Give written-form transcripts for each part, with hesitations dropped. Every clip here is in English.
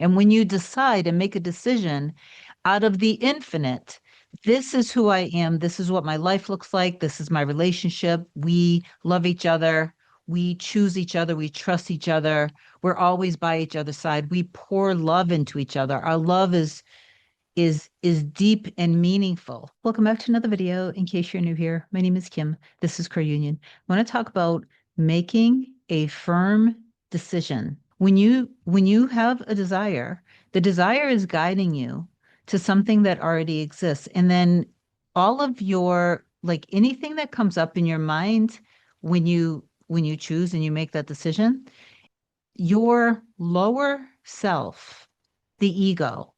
And when you decide and make a decision out of the infinite, this is who I am. This is what my life looks like. This is my relationship. We love each other. We choose each other. We trust each other. We're always by each other's side. We pour love into each other. Our love is deep and meaningful. Welcome back to another video. In case you're new here, my name is Kim. This is Core Union. I want to talk about making a firm decision. When you have a desire, the desire is guiding you to something that already exists. And then all of your like anything that comes up in your mind when you choose and you make that decision, your lower self, the ego,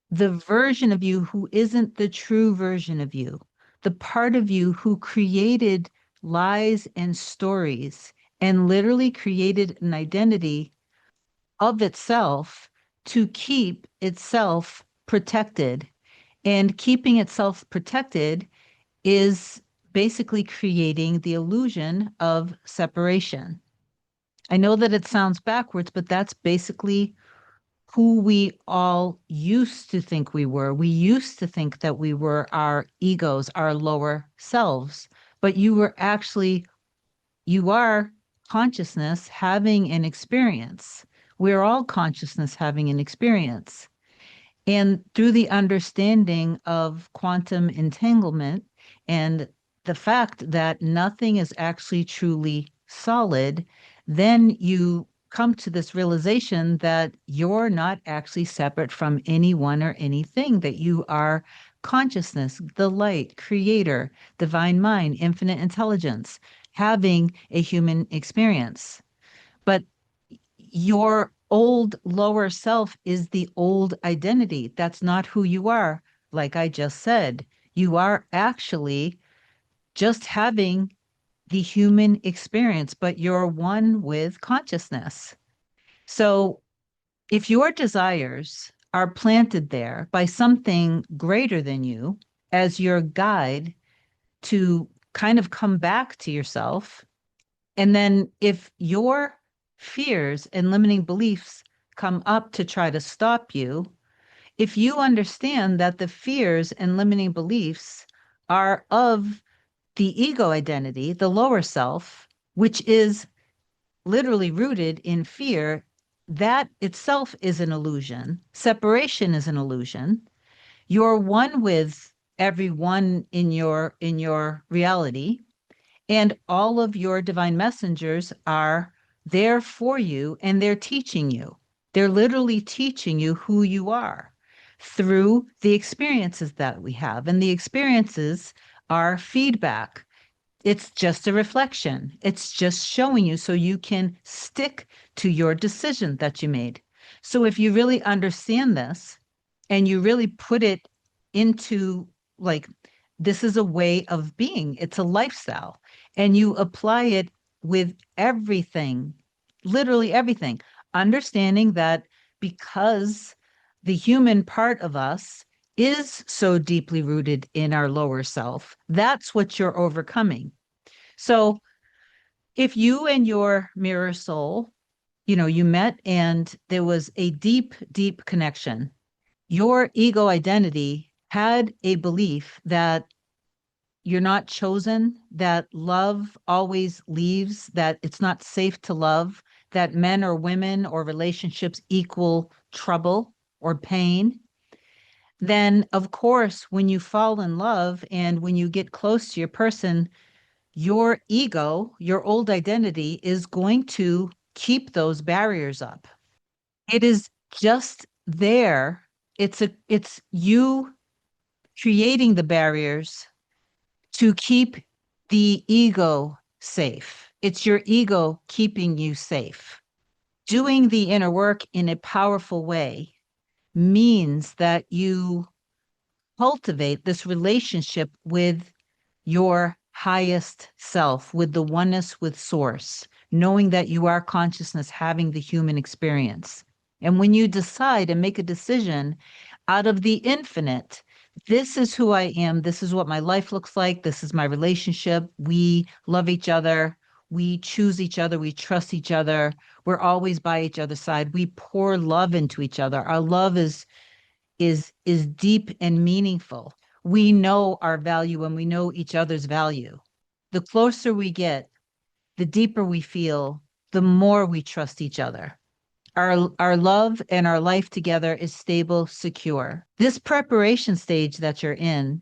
the version of you who isn't the true version of you, the part of you who created lies and stories and literally created an identity of itself to keep itself protected. And keeping itself protected is basically creating the illusion of separation. I know that it sounds backwards, but that's basically who we all used to think we were. We used to think that we were our egos, our lower selves, but you are consciousness having an experience. We're all consciousness having an experience. And through the understanding of quantum entanglement and the fact that nothing is actually truly solid, then you come to this realization that you're not actually separate from anyone or anything, that you are consciousness, the light, creator, divine mind, infinite intelligence, having a human experience. But your old lower self is the old identity. That's not who you are. Like I just said, you are actually just having the human experience, but you're one with consciousness. So if your desires are planted there by something greater than you as your guide to kind of come back to yourself, and then if your fears and limiting beliefs come up to try to stop you, if you understand that the fears and limiting beliefs are of the ego identity, the lower self, which is literally rooted in fear, that itself is an illusion. Separation is an illusion. You're one with everyone in your reality, and all of your divine messengers are there for you and they're teaching you. They're literally teaching you who you are through the experiences that we have. And the experiences are feedback. It's just a reflection. It's just showing you so you can stick to your decision that you made. So if you really understand this and you really put it into like, this is a way of being, it's a lifestyle, and you apply it with everything, literally everything, understanding that because the human part of us is so deeply rooted in our lower self, that's what you're overcoming. So if you and your mirror soul, you met and there was a deep, deep connection, your ego identity had a belief that you're not chosen, that love always leaves, that it's not safe to love, that men or women or relationships equal trouble or pain, then of course, when you fall in love and when you get close to your person, your ego, your old identity is going to keep those barriers up. It is just there. It's you creating the barriers to keep the ego safe. It's your ego keeping you safe. Doing the inner work in a powerful way means that you cultivate this relationship with your highest self, with the oneness with source, knowing that you are consciousness having the human experience. And when you decide and make a decision out of the infinite, this is who I am. This is what my life looks like. This is my relationship. We love each other. We choose each other. We trust each other. We're always by each other's side. We pour love into each other. Our love is deep and meaningful. We know our value and we know each other's value. The closer we get, the deeper we feel, the more we trust each other. Our love and our life together is stable, secure. This preparation stage that you're in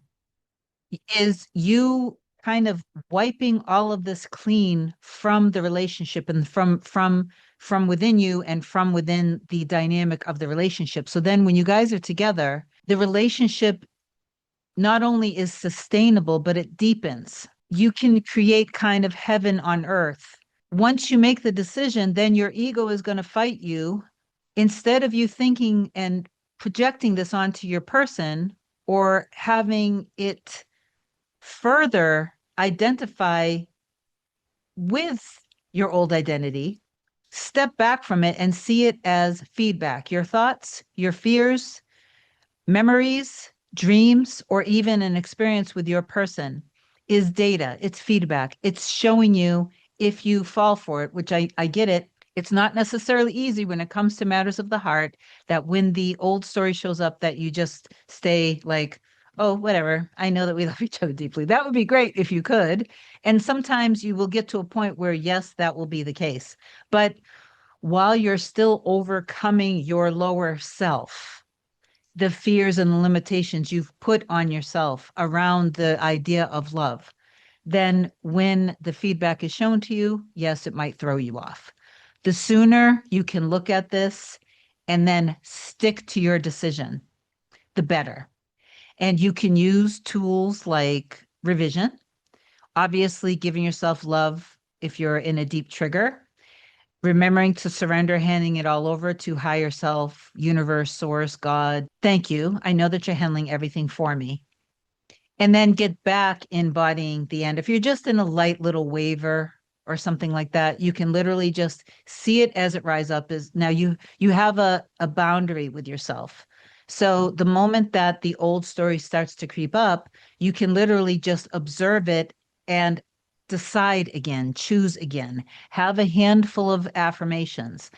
is you kind of wiping all of this clean from the relationship and from within you and from within the dynamic of the relationship. So then when you guys are together, the relationship not only is sustainable, but it deepens. You can create kind of heaven on earth. Once you make the decision, then your ego is going to fight you. Instead of you thinking and projecting this onto your person or having it further identify with your old identity, step back from it and see it as feedback. Your thoughts, your fears, memories, dreams, or even an experience with your person is data. It's feedback. It's showing you if you fall for it, which I get it. It's not necessarily easy when it comes to matters of the heart, that when the old story shows up, that you just stay like, oh, whatever. I know that we love each other deeply. That would be great if you could. And sometimes you will get to a point where, yes, that will be the case. But while you're still overcoming your lower self, the fears and the limitations you've put on yourself around the idea of love, then when the feedback is shown to you, yes, it might throw you off. The sooner you can look at this and then stick to your decision, the better. And you can use tools like revision, obviously giving yourself love if you're in a deep trigger, remembering to surrender, handing it all over to higher self, universe, source, God. Thank you. I know that you're handling everything for me. And then get back embodying the end. If you're just in a light little waver or something like that, you can literally just see it as it rise up. Is now you have a boundary with yourself. So the moment that the old story starts to creep up, you can literally just observe it and decide again, choose again, have a handful of affirmations.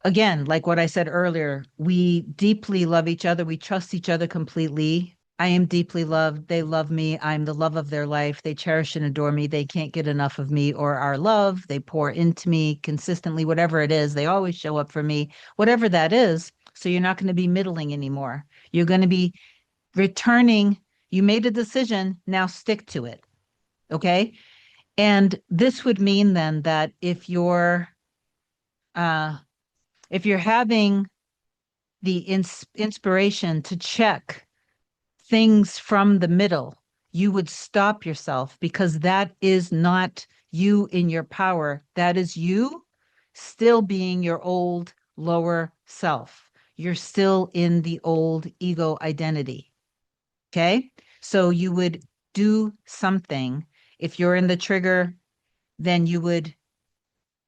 Again, like what I said earlier, we deeply love each other. We trust each other completely. I am deeply loved. They love me. I'm the love of their life. They cherish and adore me. They can't get enough of me or our love. They pour into me consistently, whatever it is. They always show up for me, whatever that is. So you're not going to be middling anymore. You're going to be returning. You made a decision. Now stick to it. Okay. And this would mean then that uh, if you're having the inspiration to check things from the middle, you would stop yourself because that is not you in your power. That is you still being your old lower self. You're still in the old ego identity. Okay. So you would do something. If you're in the trigger, then you would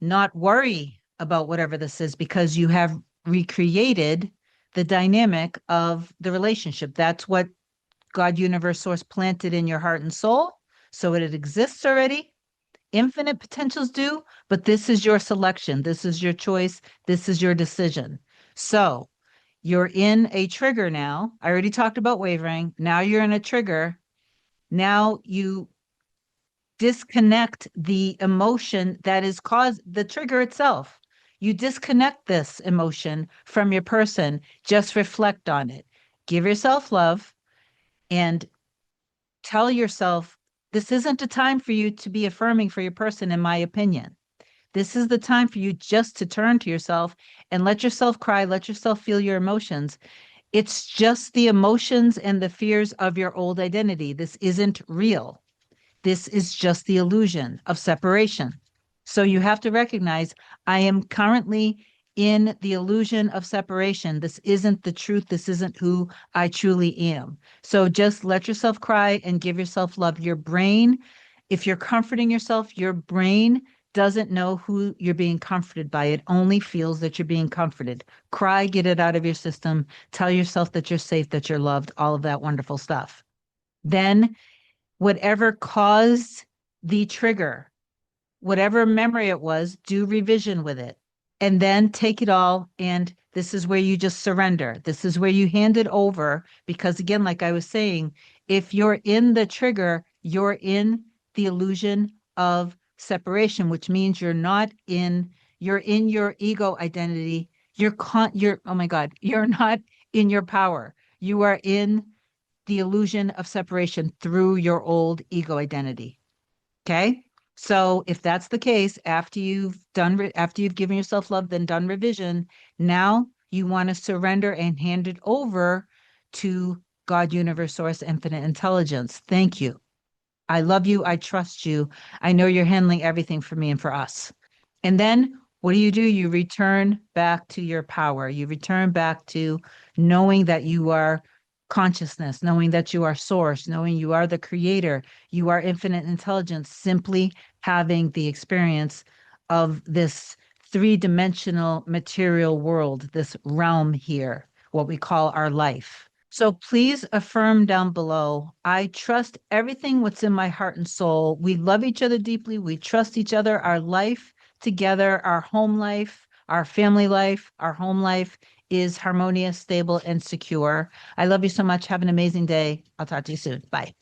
not worry about whatever this is because you have recreated the dynamic of the relationship. That's what God, universe, source planted in your heart and soul. So it exists already. Infinite potentials do, but this is your selection. This is your choice. This is your decision. So you're in a trigger now. I already talked about wavering. Now you're in a trigger. Now you disconnect the emotion that is caused the trigger itself. You disconnect this emotion from your person. Just reflect on it. Give yourself love and tell yourself this isn't a time for you to be affirming for your person, in my opinion. This is the time for you just to turn to yourself and let yourself cry, let yourself feel your emotions. It's just the emotions and the fears of your old identity. This isn't real. This is just the illusion of separation. So you have to recognize I am currently in the illusion of separation. This isn't the truth. This isn't who I truly am. So just let yourself cry and give yourself love. Your brain, if you're comforting yourself, your brain doesn't know who you're being comforted by. It only feels that you're being comforted. Cry, get it out of your system. Tell yourself that you're safe, that you're loved, all of that wonderful stuff. Then whatever caused the trigger, whatever memory it was, do revision with it. And then take it all. And this is where you just surrender. This is where you hand it over. Because again, like I was saying, if you're in the trigger, you're in the illusion of separation, which means you're in your ego identity. Oh my God, you're not in your power. You are in the illusion of separation through your old ego identity. Okay. So if that's the case, after you've given yourself love, then done revision, now you want to surrender and hand it over to God, universe, source, infinite intelligence. Thank you. I love you. I trust you. I know you're handling everything for me and for us. And then what do? You return back to your power. You return back to knowing that you are consciousness, knowing that you are source, knowing you are the creator, you are infinite intelligence, simply having the experience of this three-dimensional material world, this realm here, what we call our life. So please affirm down below. I trust everything what's in my heart and soul. We love each other deeply. We trust each other. Our life together, our home life, our family life, our home life is harmonious, stable, and secure. I love you so much. Have an amazing day. I'll talk to you soon. Bye.